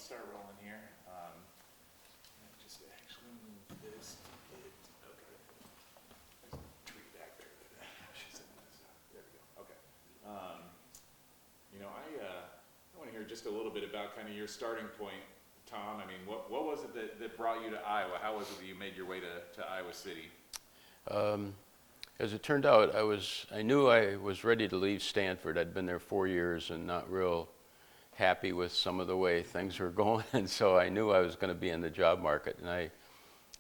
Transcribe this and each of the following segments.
start rolling here. Just actually move this. Okay. There's a tree back there that she's in this. There we go. Okay. I want to hear just a little bit about kind of your starting point, Tom. I mean, what was it that brought you to Iowa? How was it that you made your way to Iowa City? As it turned out, I knew I was ready to leave Stanford. I'd been there 4 years and not real happy with some of the way things were going, and so I knew I was going to be in the job market. And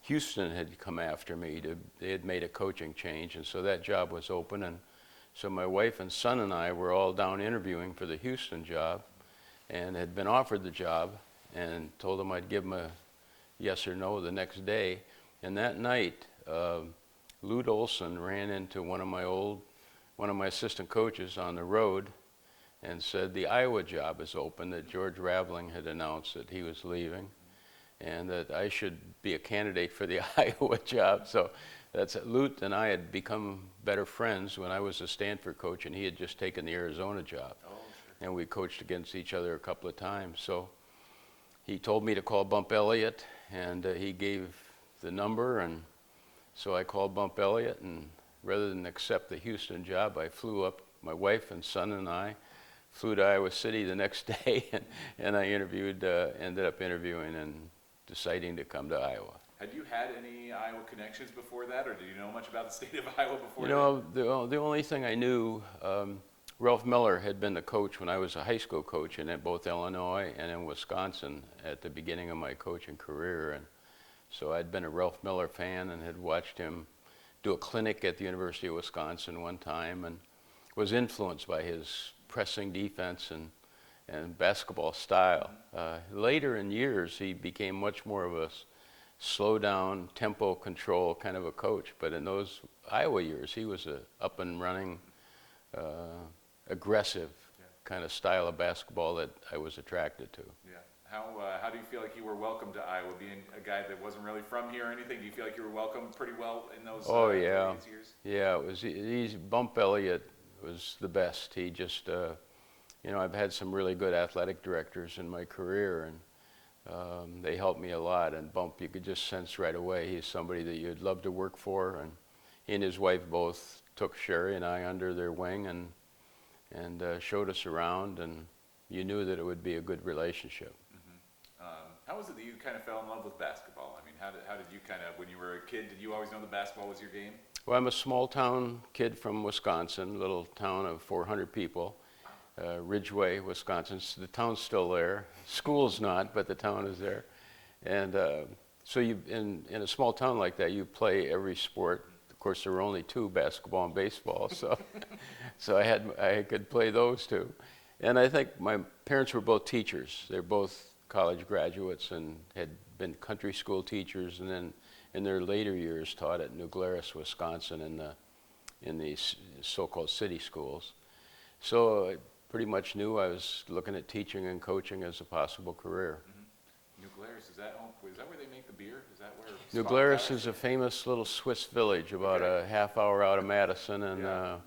Houston had come after me. They had made a coaching change, and so that job was open. And so my wife and son and I were all down interviewing for the Houston job, and had been offered the job, and told them I'd give them a yes or no the next day. And that night, Lute Olson ran into one of my assistant coaches on the road and said the Iowa job is open, that George Raveling had announced that he was leaving, and that I should be a candidate for the Iowa job. So Lute and I had become better friends when I was a Stanford coach, and he had just taken the Arizona job. Oh, sure. And we coached against each other a couple of times. So he told me to call Bump Elliott, and he gave the number, and so I called Bump Elliott, and rather than accept the Houston job, I flew up, my wife and son and I flew to Iowa City the next day, and I ended up interviewing and deciding to come to Iowa. Had you had any Iowa connections before that, or did you know much about the state of Iowa before You know, the only thing I knew, Ralph Miller had been the coach when I was a high school coach in both Illinois and in Wisconsin at the beginning of my coaching career. And so I'd been a Ralph Miller fan and had watched him do a clinic at the University of Wisconsin one time, and was influenced by his pressing defense and basketball style. Later in years, he became much more of a slow down, tempo control kind of a coach. But in those Iowa years, he was a up and running, aggressive kind of style of basketball that I was attracted to. Yeah. How do you feel like you were welcomed to Iowa, being a guy that wasn't really from here or anything? Do you feel like you were welcomed pretty well in those previous years? Yeah, it was easy. Bump Elliott was the best. He just, I've had some really good athletic directors in my career, and they helped me a lot. And Bump, you could just sense right away he's somebody that you'd love to work for. And he and his wife both took Sherry and I under their wing and showed us around, and you knew that it would be a good relationship. How was it that you kind of fell in love with basketball? I mean, how did you kind of, when you were a kid, did you always know that basketball was your game? Well, I'm a small town kid from Wisconsin, little town of 400 people, Ridgeway, Wisconsin. So the town's still there. School's not, but the town is there. And so in a small town like that, you play every sport. Of course, there were only two, basketball and baseball, so I could play those two. And I think my parents were both teachers. They're both college graduates and had been country school teachers, and then in their later years taught at New Glarus, Wisconsin, in the so-called city schools. So I pretty much knew I was looking at teaching and coaching as a possible career. New Glarus, is that where they make the beer? Is that where New Glarus is a famous little Swiss village about a half hour out of Madison, and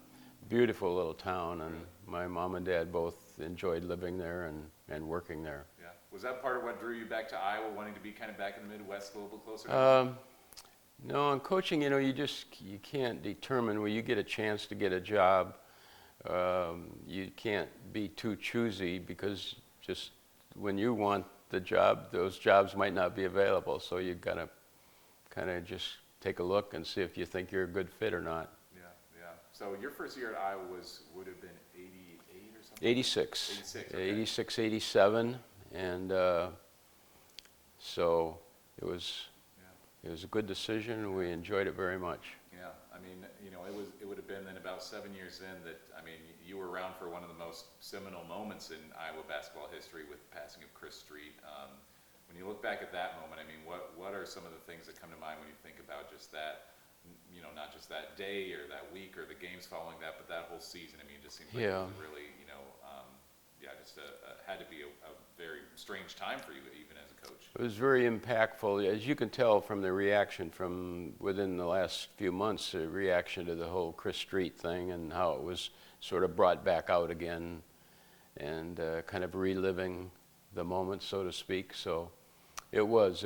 beautiful little town, and my mom and dad both enjoyed living there and working there. Yeah. Was that part of what drew you back to Iowa, wanting to be kind of back in the Midwest, a little bit closer to home? No, in coaching, you can't determine when you get a chance to get a job. You can't be too choosy, because just when you want the job, those jobs might not be available. So you've got to kind of just take a look and see if you think you're a good fit or not. Yeah. So your first year at Iowa would have been 88 or something? 86. 86, okay. 86, 87. And so it was a good decision. We enjoyed it very much. Yeah, I mean, it would have been then about 7 years in that, I mean, you were around for one of the most seminal moments in Iowa basketball history with the passing of Chris Street. When you look back at that moment, I mean, what are some of the things that come to mind when you think about just that, not just that day or that week or the games following that, but that whole season? I mean, it just seems like it was a really, just had to be a very strange time for you, even as a coach. It was very impactful. As you can tell from the reaction from within the last few months, the reaction to the whole Chris Street thing and how it was sort of brought back out again, and kind of reliving the moment, so to speak. So it was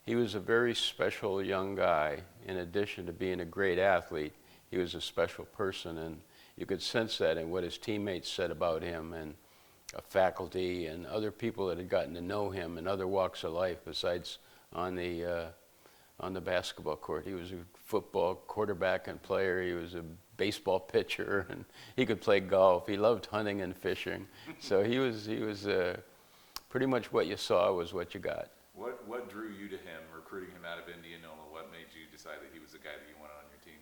he was a very special young guy. In addition to being a great athlete, he was a special person, and you could sense that in what his teammates said about him, and faculty and other people that had gotten to know him in other walks of life besides on the basketball court. He was a football quarterback and player. He was a baseball pitcher, and he could play golf. He loved hunting and fishing. So he was pretty much what you saw was what you got. What drew you to him, recruiting him out of Indianola? What made you decide that he was the guy that you wanted on your team?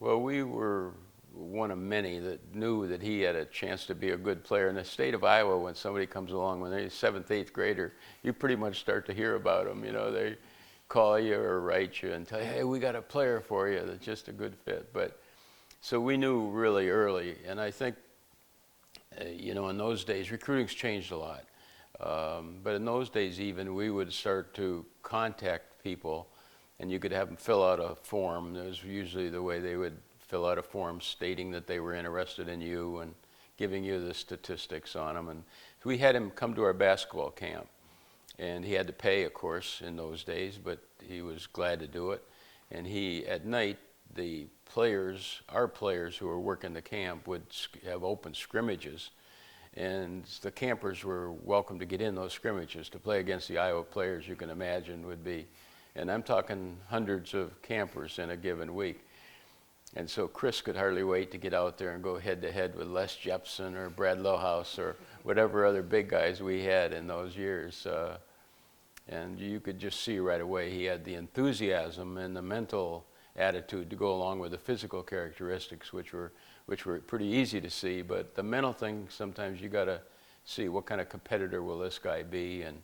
Well, we were one of many that knew that he had a chance to be a good player. In the state of Iowa, when somebody comes along, when they're a 7th, 8th grader, you pretty much start to hear about them. You know, they call you or write you and tell you, hey, we got a player for you that's just a good fit. But so we knew really early, and I think, you know, in those days, recruiting's changed a lot. But in those days even, we would start to contact people, and you could have them fill out a form. That was usually the way they would fill out a form stating that they were interested in you and giving you the statistics on them. And we had him come to our basketball camp, and he had to pay, of course, in those days, but he was glad to do it. And he, at night, the players, our players who were working the camp, would have open scrimmages, and the campers were welcome to get in those scrimmages to play against the Iowa players. You can imagine would be, and I'm talking hundreds of campers in a given week. And so Chris could hardly wait to get out there and go head-to-head with Les Jepson or Brad Lohaus or whatever other big guys we had in those years. And you could just see right away he had the enthusiasm and the mental attitude to go along with the physical characteristics, which were pretty easy to see. But the mental thing, sometimes you got to see what kind of competitor will this guy be. And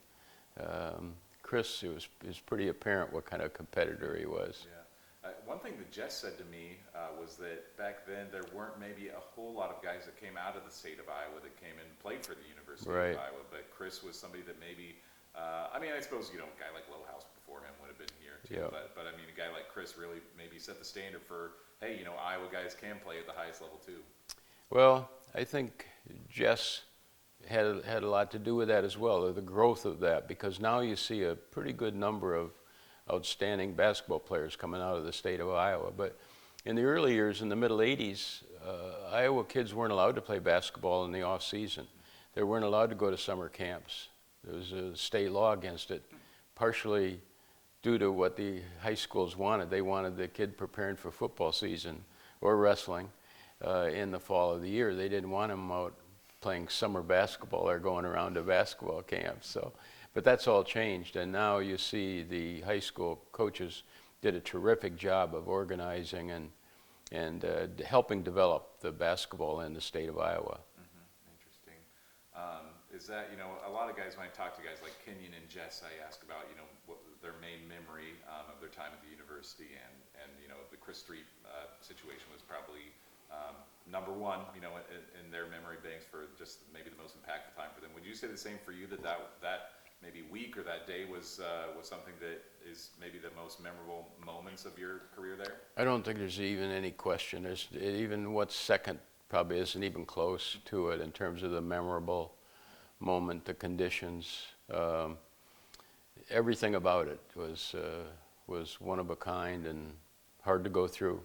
Chris, it was pretty apparent what kind of competitor he was. Yeah. One thing that Jess said to me was that back then there weren't maybe a whole lot of guys that came out of the state of Iowa that came and played for the University Right. of Iowa, but Chris was somebody that maybe, I mean, I suppose, you know, a guy like Lohaus before him would have been here too, Yeah. but I mean, a guy like Chris really maybe set the standard for, hey, you know, Iowa guys can play at the highest level too. Well, I think Jess had a lot to do with that as well, or the growth of that, because now you see a pretty good number of outstanding basketball players coming out of the state of Iowa. But in the early years, in the middle 80s, Iowa kids weren't allowed to play basketball in the off season. They weren't allowed to go to summer camps. There was a state law against it, partially due to what the high schools wanted. They wanted the kid preparing for football season or wrestling in the fall of the year. They didn't want them out playing summer basketball or going around to basketball camps. So, but that's all changed, and now you see the high school coaches did a terrific job of organizing and helping develop the basketball in the state of Iowa. Mm-hmm. Interesting. Is that, you know, a lot of guys, when I talk to guys like Kenyon and Jess, I ask about, you know, what their main memory of their time at the university, and you know, the Chris Street situation was probably number one, you know, in their memory banks for just maybe the most impactful time for them. Would you say the same for you, that maybe week or that day was something that is maybe the most memorable moments of your career there? I don't think there's even any question. Even what's second probably isn't even close to it in terms of the memorable moment, the conditions. Everything about it was one of a kind and hard to go through.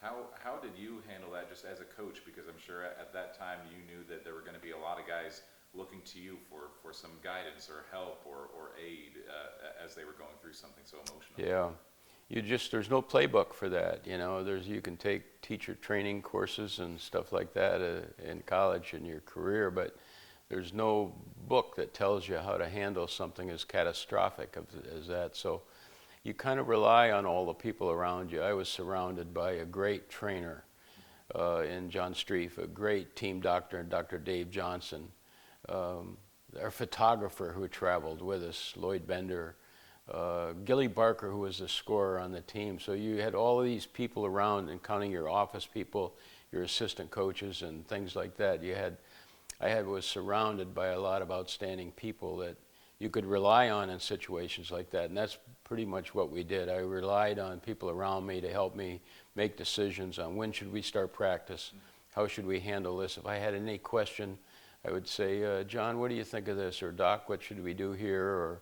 How did you handle that just as a coach? Because I'm sure at that time you knew that there were going to be a lot of guys looking to you for some guidance or help or aid as they were going through something so emotional. Yeah, there's no playbook for that. You know, you can take teacher training courses and stuff like that in college in your career, but there's no book that tells you how to handle something as catastrophic as that. So you kind of rely on all the people around you. I was surrounded by a great trainer in John Streif, a great team doctor, Dr. Dave Johnson, our photographer who traveled with us, Lloyd Bender, Gilly Barker, who was the scorer on the team. So you had all of these people around, and counting your office people, your assistant coaches, and things like that. I was surrounded by a lot of outstanding people that you could rely on in situations like that, and that's pretty much what we did. I relied on people around me to help me make decisions on when should we start practice, how should we handle this. If I had any question, I would say, John, what do you think of this? Or Doc, what should we do here? Or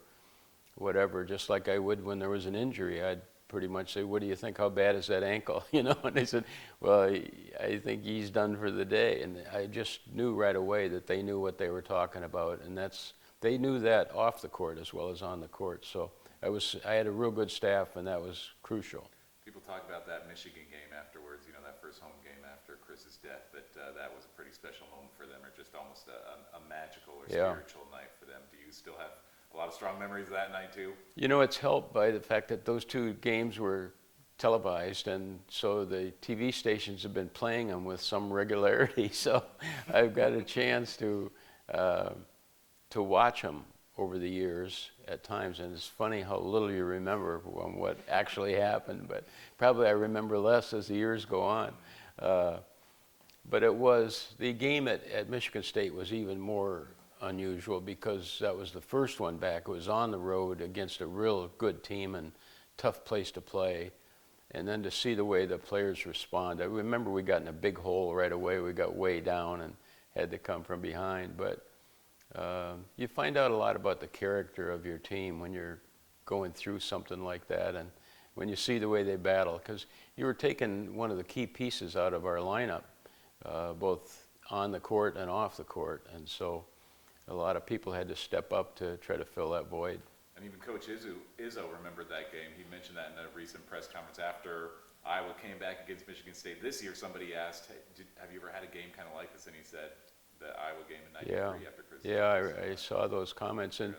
whatever, just like I would when there was an injury. I'd pretty much say, what do you think? How bad is that ankle? You know, and they said, well, I think he's done for the day. And I just knew right away that they knew what they were talking about. And they knew that off the court as well as on the court. So I had a real good staff, and that was crucial. People talk about that Michigan game afterwards, that first home game after Chris's death, that was a pretty special moment for them, or just almost a magical or spiritual night for them. Do you still have a lot of strong memories of that night too? It's helped by the fact that those two games were televised, and so the TV stations have been playing them with some regularity. So I've got a chance to watch them over the years at times, and it's funny how little you remember from what actually happened, but probably I remember less as the years go on. But the game at Michigan State was even more unusual because that was the first one back. It was on the road against a real good team and tough place to play. And then to see the way the players respond. I remember we got in a big hole right away. We got way down and had to come from behind. But you find out a lot about the character of your team when you're going through something like that, and when you see the way they battle. Because you were taking one of the key pieces out of our lineup, both on the court and off the court. And so a lot of people had to step up to try to fill that void. And even Coach Izzo remembered that game. He mentioned that in a recent press conference after Iowa came back against Michigan State this year. Somebody asked, hey, have you ever had a game kind of like this? And he said, the Iowa game in '93 after Chris. Yeah, I saw those comments. And,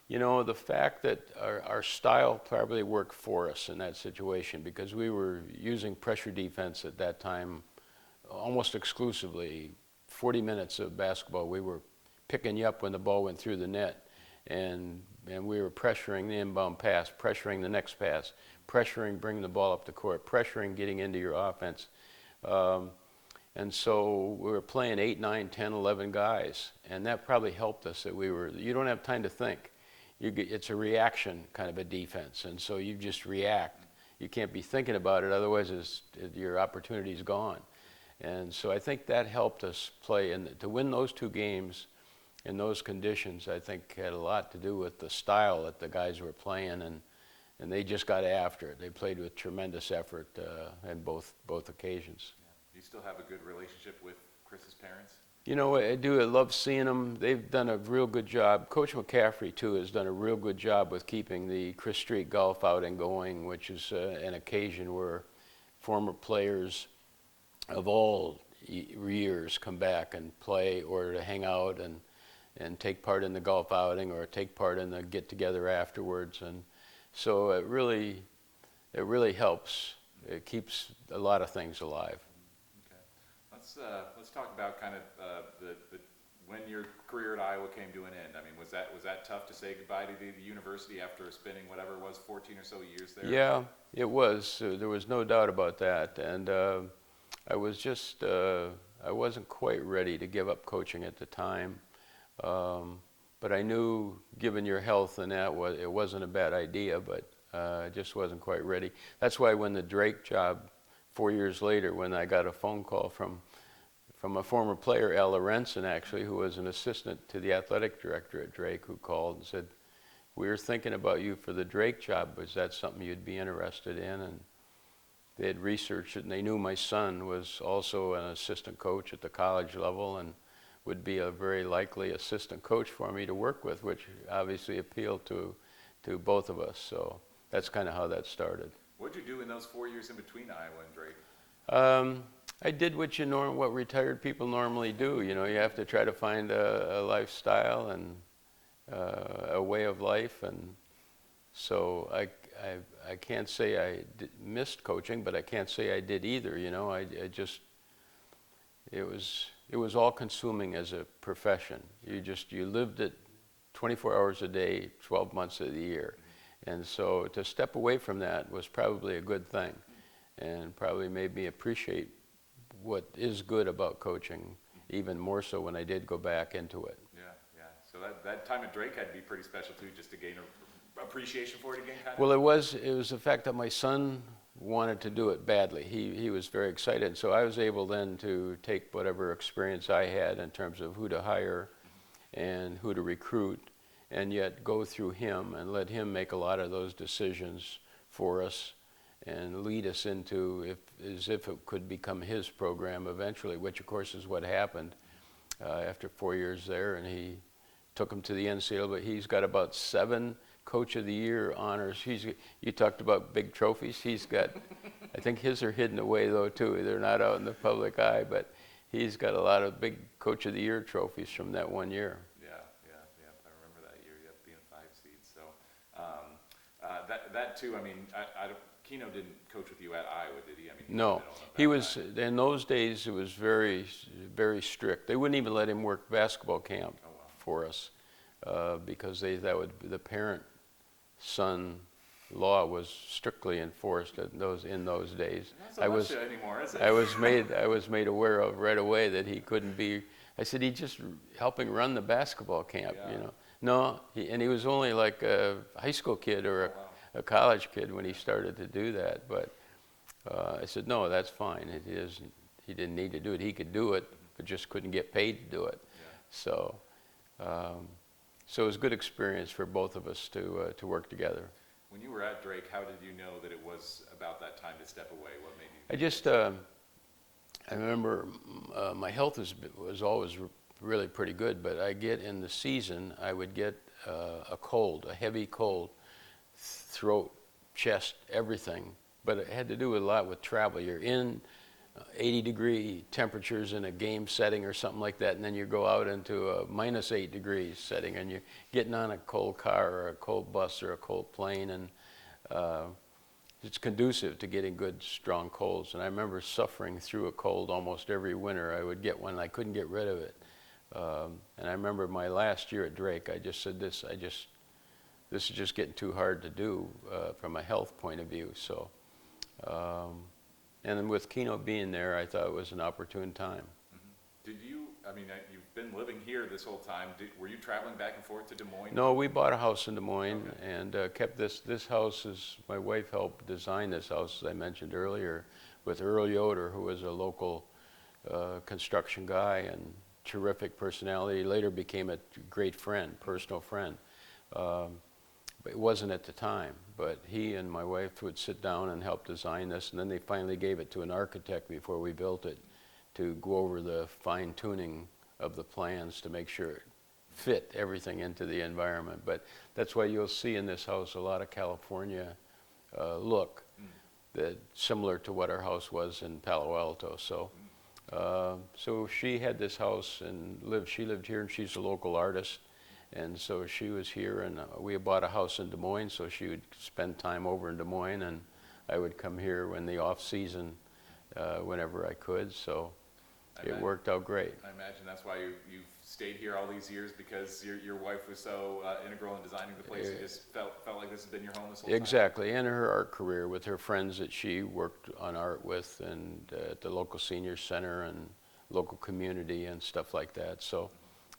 the fact that our style probably worked for us in that situation, because we were using pressure defense at that time almost exclusively. 40 minutes of basketball, we were picking you up when the ball went through the net. And we were pressuring the inbound pass, pressuring the next pass, pressuring bringing the ball up the court, pressuring getting into your offense. And so we were playing 8, 9, 10, 11 guys. And that probably helped us that you don't have time to think. It's a reaction kind of a defense. And so you just react. You can't be thinking about it, otherwise your opportunity's gone. And so I think that helped us play. And to win those two games in those conditions, I think had a lot to do with the style that the guys were playing, and they just got after it. They played with tremendous effort in both occasions. Yeah. Do you still have a good relationship with Chris's parents? I do. I love seeing them. They've done a real good job. Coach McCaffrey, too, has done a real good job with keeping the Chris Street golf outing going, which is an occasion where former players of all years come back and play, or to hang out and take part in the golf outing, or take part in the get-together afterwards. And so it really helps. It keeps a lot of things alive. Okay. Let's talk about kind of when your career at Iowa came to an end. I mean, was that tough to say goodbye to the university after spending whatever it was, 14 or so years there? Yeah, it was. There was no doubt about that. And I wasn't quite ready to give up coaching at the time. But I knew, given your health and that, it wasn't a bad idea, but I just wasn't quite ready. That's why when the Drake job, 4 years later, when I got a phone call from a former player, Al Lorenzen, actually, who was an assistant to the athletic director at Drake, who called and said, we were thinking about you for the Drake job. Was that something you'd be interested in? And they had researched it, and they knew my son was also an assistant coach at the college level and would be a very likely assistant coach for me to work with, which obviously appealed to both of us. So that's kind of how that started. What did you do in those 4 years in between Iowa and Drake? I did what retired people normally do. You have to try to find a lifestyle and a way of life, and so I can't say I missed coaching, but I can't say I did either. It was all consuming as a profession. You lived it 24 hours a day, 12 months of the year. And so to step away from that was probably a good thing, and probably made me appreciate what is good about coaching even more so when I did go back into it. Yeah. So that time at Drake had to be pretty special too, just to gain appreciation for it again, kind of? Well, it was the fact that my son wanted to do it badly. He was very excited. So I was able then to take whatever experience I had in terms of who to hire and who to recruit, and yet go through him and let him make a lot of those decisions for us and lead us into as if it could become his program eventually, which of course is what happened after 4 years there. And he took him to the NCAA, but he's got about 7 Coach of the Year honors. You talked about big trophies. He's got, I think his are hidden away though too. They're not out in the public eye, but he's got a lot of big Coach of the Year trophies from that one year. Yeah. I remember that year. Yep, being 5 seeds. So that too. I mean, Keno didn't coach with you at Iowa, did he? I mean, No, he was. In those days, it was very, very strict. They wouldn't even let him work basketball camp for us because the parent-son law was strictly enforced in those days. Not so much anymore, is it? I was made aware of right away that he couldn't be. I said, he's just helping run the basketball camp, Yeah. you know. No, he was only like a high school kid or a college kid when he started to do that. But I said, no, that's fine. He didn't need to do it. He could do it, but just couldn't get paid to do it. Yeah. So it was a good experience for both of us to work together. When you were at Drake, how did you know that it was about that time to step away? What made you? I just, I remember my health was always really pretty good, but in the season, I would get a cold, a heavy cold, throat, chest, everything. But it had to do a lot with travel. You're in 80-degree temperatures in a game setting or something like that, and then you go out into a -8 degrees setting, and you're getting on a cold car or a cold bus or a cold plane, and it's conducive to getting good, strong colds. And I remember suffering through a cold almost every winter. I would get one, and I couldn't get rid of it. And I remember my last year at Drake, I just said this is just getting too hard to do from a health point of view. So, and then with Keno being there, I thought it was an opportune time. Did you, I mean, you've been living here this whole time. Were you traveling back and forth to Des Moines? No, we bought a house in Des Moines and kept this house. My wife helped design this house, as I mentioned earlier, with Earl Yoder, who was a local construction guy and terrific personality. Later became a great friend, personal friend. But it wasn't at the time. But he and my wife would sit down and help design this, and then they finally gave it to an architect before we built it to go over the fine-tuning of the plans to make sure it fit everything into the environment. But that's why you'll see in this house a lot of California look, that similar to what our house was in Palo Alto. So, so she had this house and she lived here, and she's a local artist. And so she was here, and we bought a house in Des Moines, so she would spend time over in Des Moines, and I would come here when the off season, whenever I could. So it worked out great. I imagine that's why you've stayed here all these years, because your wife was so integral in designing the place. You just felt like this has been your home this whole time. Exactly, and her art career with her friends that she worked on art with, and at the local senior center and local community and stuff like that. So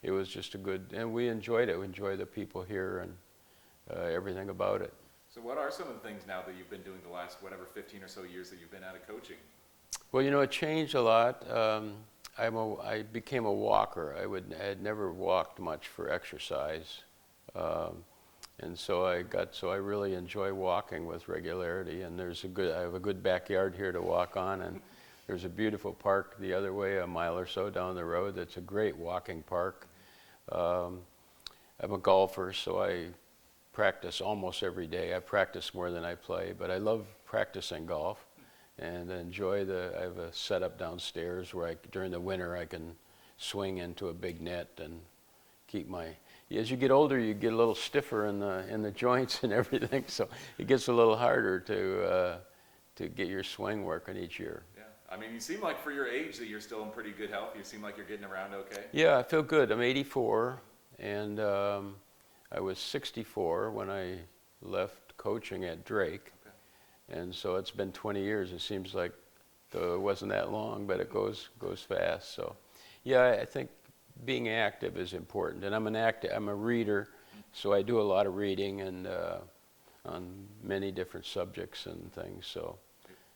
it was just and we enjoyed it. We enjoy the people here and everything about it. So what are some of the things now that you've been doing the last, 15 or so years that you've been out of coaching? Well, you know, it changed a lot. I became a walker. I had never walked much for exercise. And so I really enjoy walking with regularity. And I have a good backyard here to walk on, and there's a beautiful park the other way, a mile or so down the road. That's a great walking park. I'm a golfer, so I practice almost every day. I practice more than I play, but I love practicing golf and enjoy I have a setup downstairs where during the winter I can swing into a big net and keep as you get older, you get a little stiffer in the joints and everything, so it gets a little harder to get your swing working each year. Yeah, I mean, you seem like for your age that you're still in pretty good health. You seem like you're getting around okay. Yeah, I feel good. I'm 84, and I was 64 when I left coaching at Drake, and so it's been 20 years. It seems like it wasn't that long, but it goes fast. So, yeah, I think being active is important, and I'm a reader, so I do a lot of reading and on many different subjects and things. So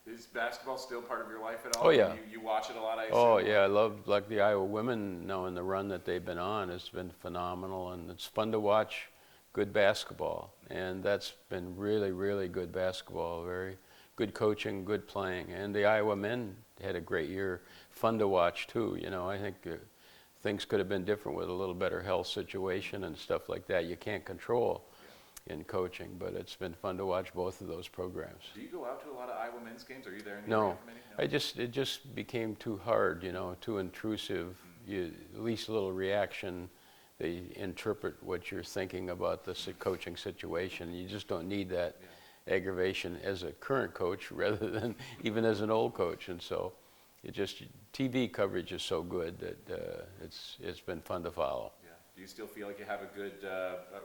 Is basketball still part of your life at all? Oh, yeah. You watch it a lot, I assume? Oh yeah, I love like the Iowa women now, and the run that they've been on has been phenomenal, and it's fun to watch good basketball, and that's been really, really good basketball, very good coaching, good playing, and the Iowa men had a great year, fun to watch too. You know, I think things could have been different with a little better health situation and stuff like that. You can't control in coaching, but it's been fun to watch both of those programs. Do you go out to a lot of Iowa men's games? Are you there in the No, area for many? it just became too hard, you know, too intrusive. You, at least a little reaction, they interpret what you're thinking about the coaching situation. You just don't need that aggravation as a current coach rather than even as an old coach. And so it just, TV coverage is so good that it's been fun to follow. Yeah. Do you still feel like you have a good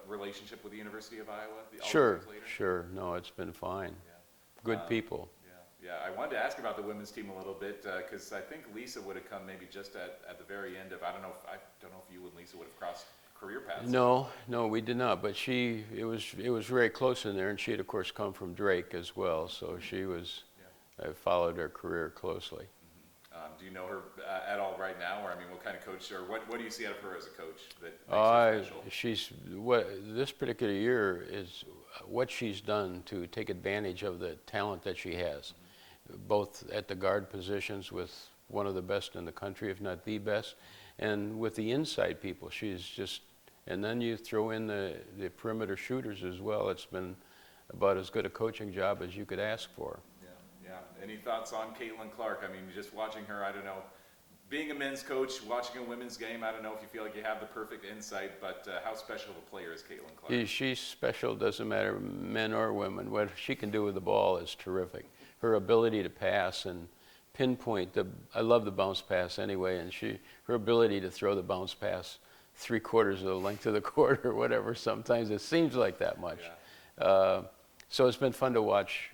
relationship with the University of Iowa? All these Sure, years later? sure. No, it's been fine. Yeah. Good people. Yeah, I wanted to ask about the women's team a little bit because I think Lisa would have come maybe just at the very end of, I don't know if you and Lisa would have crossed career paths. No, we did not. But it was very close in there, and she had of course come from Drake as well. So she was. Yeah. I followed her career closely. Do you know her at all right now, or I mean, what kind of coach, or what do you see out of her as a coach that makes her special? This particular year is what she's done to take advantage of the talent that she has, both at the guard positions with one of the best in the country, if not the best, and with the inside people. She's just, and then you throw in the perimeter shooters as well. It's been about as good a coaching job as you could ask for. Yeah. Any thoughts on Caitlin Clark? I mean, just watching her, I don't know, being a men's coach, watching a women's game, I don't know if you feel like you have the perfect insight, but how special of a player is Caitlin Clark? She's special, doesn't matter men or women. What she can do with the ball is terrific. Her ability to pass and pinpoint, I love the bounce pass anyway, and her ability to throw the bounce pass 3/4 of the length of the court or whatever, sometimes it seems like that much. Yeah. So it's been fun to watch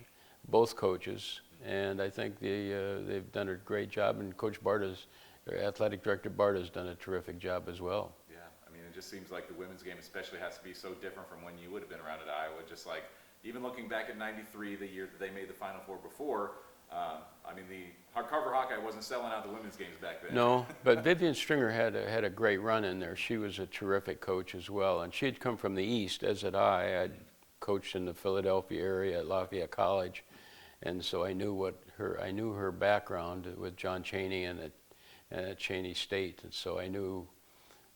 both coaches. And I think they've done a great job, and Coach Barta's, their athletic director Barta's done a terrific job as well. Yeah, I mean, it just seems like the women's game especially has to be so different from when you would have been around at Iowa. Just like, even looking back at '93, the year that they made the Final Four before, I mean, the hardcover Hawkeye wasn't selling out the women's games back then. No, but Vivian Stringer had a great run in there. She was a terrific coach as well, and she had come from the East, as had I. I'd coached in the Philadelphia area at Lafayette College. And so I knew her background with John Chaney and at Chaney State, and so I knew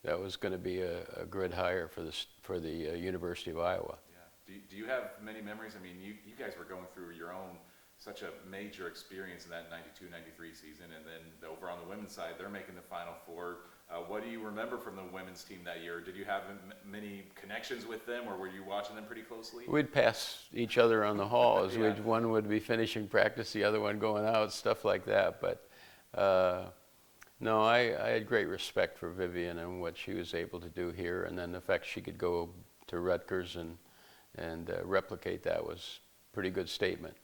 that was going to be a good hire for the University of Iowa. Yeah. Do you have many memories? I mean, you guys were going through your own such a major experience in that '92-'93 season, and then over on the women's side, they're making the Final Four. What do you remember from the women's team that year? Did you have many connections with them, or were you watching them pretty closely? We'd pass each other on the halls. Yeah. One would be finishing practice, the other one going out, stuff like that. But no, I had great respect for Vivian and what she was able to do here, and then the fact she could go to Rutgers and replicate that was a pretty good statement.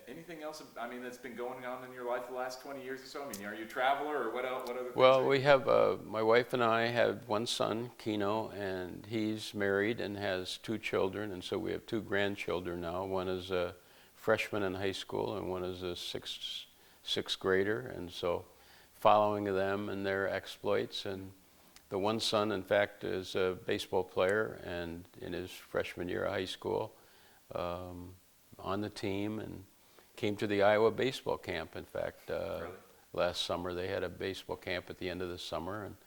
Anything else, I mean, that's been going on in your life the last 20 years or so? I mean, are you a traveler, or what else? What other things? Well, we have, my wife and I have one son, Keno, and he's married and has 2 children, and so we have 2 grandchildren now. One is a freshman in high school, and one is a sixth grader, and so following them and their exploits. And the one son, in fact, is a baseball player, and in his freshman year of high school, on the team, and came to the Iowa baseball camp. In fact, Really? last summer they had a baseball camp at the end of the summer and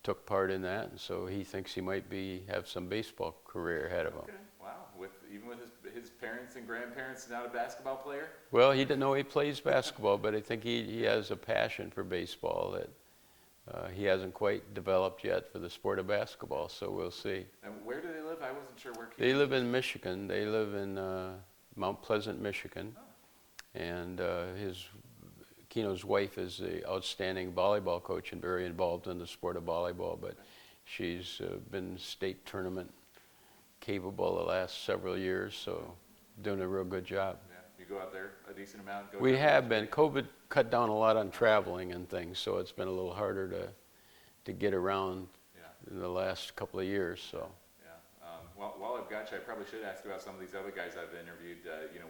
took part in that. And so he thinks he might have some baseball career ahead of him. Okay, wow. Even with his parents and grandparents, not a basketball player? Well, he didn't know he plays basketball, but I think he has a passion for baseball that he hasn't quite developed yet for the sport of basketball. So we'll see. And where do they live? I wasn't sure where. They live in Michigan. They live in Mount Pleasant, Michigan. Oh. And Keno's wife is an outstanding volleyball coach and very involved in the sport of volleyball, but she's been state tournament capable the last several years, so doing a real good job. Yeah, you go out there a decent amount? We have been. COVID cut down a lot on traveling and things, so it's been a little harder to get around in the last couple of years. So. while I've got you, I probably should ask about some of these other guys I've interviewed.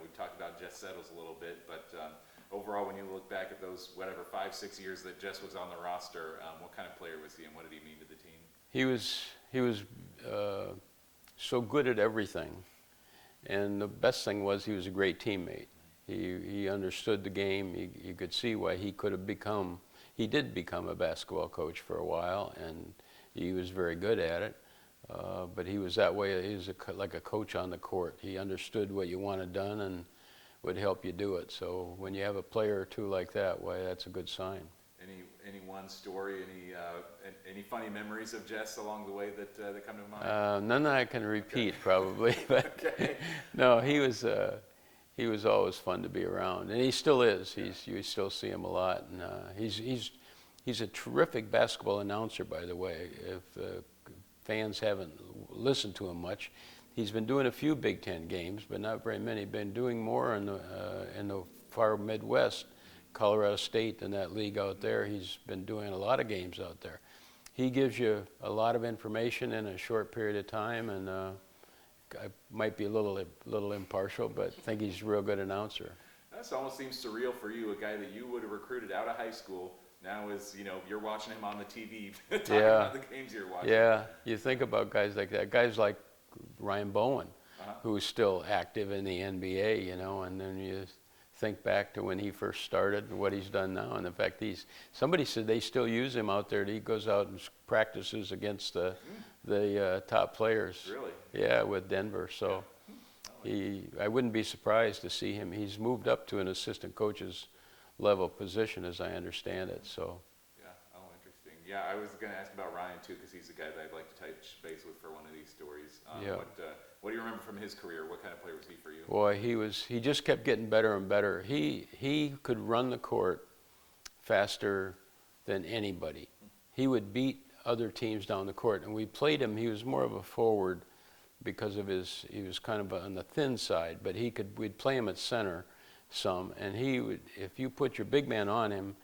We've talked about Jess Settles a little bit, but overall, when you look back at those, whatever, 5-6 years that Jess was on the roster, what kind of player was he and what did he mean to the team? He was so good at everything, and the best thing was he was a great teammate. He understood the game. You could see why he could have become. He did become a basketball coach for a while, and he was very good at it. But he was that way. He was like a coach on the court. He understood what you wanted done and would help you do it. So when you have a player or two like that, why, that's a good sign. Any one story, any funny memories of Jess along the way that come to mind? None that I can repeat, probably. But Okay. no, he was always fun to be around, and he still is. You still see him a lot, and he's a terrific basketball announcer, by the way. If fans haven't listened to him much, he's been doing a few Big Ten games, but not very many. Been doing more in the far Midwest, Colorado State and that league out there. He's been doing a lot of games out there. He gives you a lot of information in a short period of time, and I might be a little impartial, but I think he's a real good announcer. This almost seems surreal for you, a guy that you would have recruited out of high school. Now you're watching him on the TV, talking about the games you're watching. Yeah, you think about guys like that. Guys like Ryan Bowen, who's still active in the NBA, and then you think back to when he first started and what he's done now. And in fact, somebody said they still use him out there. He goes out and practices against the top players. Really? Yeah, with Denver. So I wouldn't be surprised to see him. He's moved up to an assistant coach's level position, as I understand it. So. Yeah. Oh, interesting. Yeah, I was going to ask about Ryan too, because he's a guy that I'd like to touch base with for one of these stories. What do you remember from his career? What kind of player was he for you? Boy, he just kept getting better and better. He could run the court faster than anybody. He would beat other teams down the court, and we played him. He was more of a forward because of he was kind of on the thin side, but we'd play him at center some, and if you put your big man on him,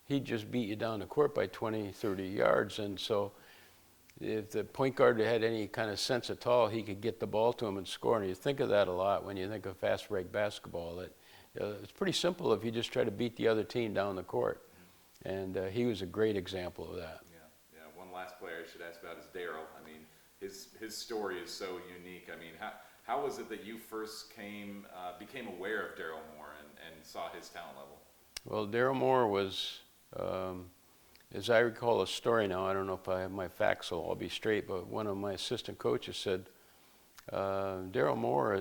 he'd just beat you down the court by 20, 30 yards. And so if the point guard had any kind of sense at all, he could get the ball to him and score. And you think of that a lot when you think of fast break basketball. It's pretty simple if you just try to beat the other team down the court. And he was a great example of that. Yeah. One last player I should ask about is Daryl. I mean, his story is so unique. I mean, how was it that you first became aware of Daryl Moore and saw his talent level? Well, Daryl Moore was, as I recall a story now, I don't know if I have my facts, so I'll be straight, but one of my assistant coaches said, Daryl Moore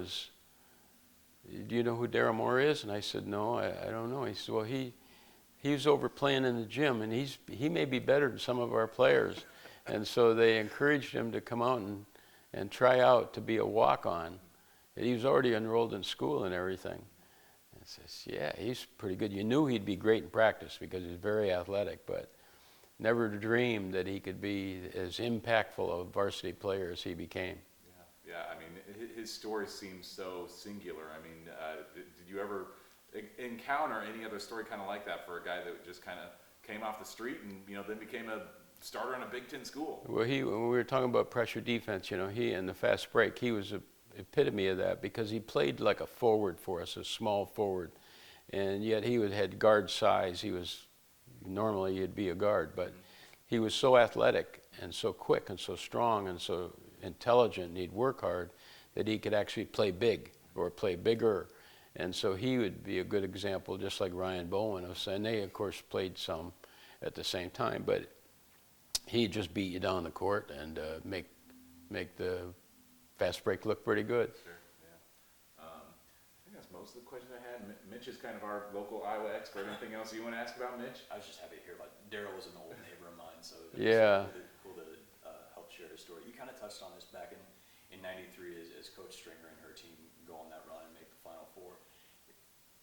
do you know who Daryl Moore is? And I said, no, I don't know. He said, well, he was over playing in the gym, and he may be better than some of our players. And so they encouraged him to come out and try out to be a walk-on. And he was already enrolled in school and everything. And I says, yeah, he's pretty good. You knew he'd be great in practice because he's very athletic, but never dreamed that he could be as impactful a varsity player as he became. Yeah. I mean, his story seems so singular. I mean, did you ever encounter any other story kind of like that for a guy that just kind of came off the street and then became a starter in a Big Ten school? Well, when we were talking about pressure defense, he and the fast break, he was an epitome of that because he played like a forward for us, a small forward, and yet he had guard size. Normally he'd be a guard, but he was so athletic and so quick and so strong and so intelligent, and he'd work hard that he could actually play big or play bigger. And so he would be a good example, just like Ryan Bowen. And they, of course, played some at the same time, but he'd just beat you down the court and make the fast break look pretty good. Sure, yeah. I think that's most of the questions I had. Mitch is kind of our local Iowa expert. Anything else you want to ask about Mitch? I was just happy to hear about Daryl was an old neighbor of mine, so it Yeah. was cool to help share his story. You kind of touched on this back in '93 as Coach Stringer and her team go on that run and make the Final Four.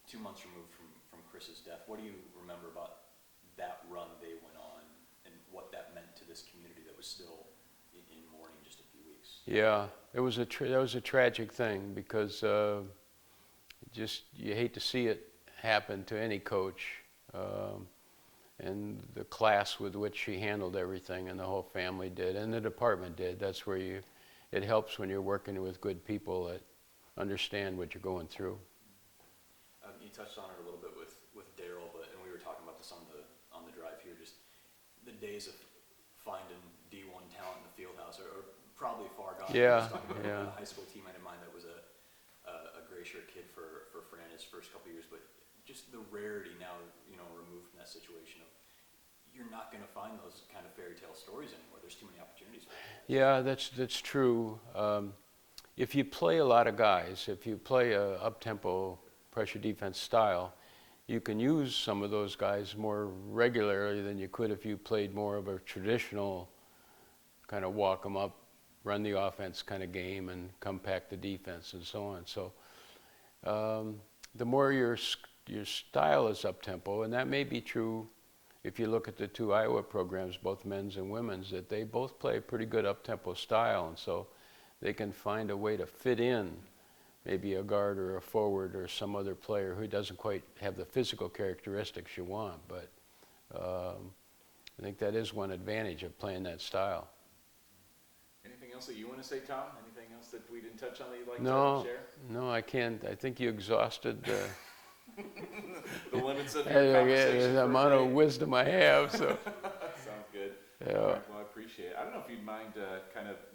2 months removed from Chris's death, what do you remember about that run they went on and what that meant to this community that was still in mourning just a few weeks? Yeah, that was a tragic thing because you hate to see it happen to any coach, and the class with which she handled everything, and the whole family did, and the department did. That's where you it helps when you're working with good people that understand what you're going through. You touched on it a little bit with Daryl, and we were talking about this on the drive here. Just the days of finding D1 talent in the field house are probably far gone. Yeah, I was talking about yeah. a high school teammate of mine that was a gray shirt kid for Fran his first couple years, but just the rarity now, removed from that situation of you're not going to find those kind of fairy tale stories anymore. There's too many opportunities for it. Yeah, that's true. If you play a lot of guys, if you play a up-tempo pressure defense style, you can use some of those guys more regularly than you could if you played more of a traditional kind of walk them up, run the offense kind of game and compact the defense and so on. So the more your style is up-tempo, and that may be true if you look at the two Iowa programs, both men's and women's, that they both play a pretty good up-tempo style, and so they can find a way to fit in maybe a guard or a forward or some other player who doesn't quite have the physical characteristics you want. But I think that is one advantage of playing that style. Anything else that you want to say, Tom? Anything else that we didn't touch on that you'd like No, to share? no, I can't. I think you exhausted The limits of your the conversation. for amount of today. wisdom I have. So Sounds good. Yeah. All right, well, I appreciate it. I don't know if you'd mind kind of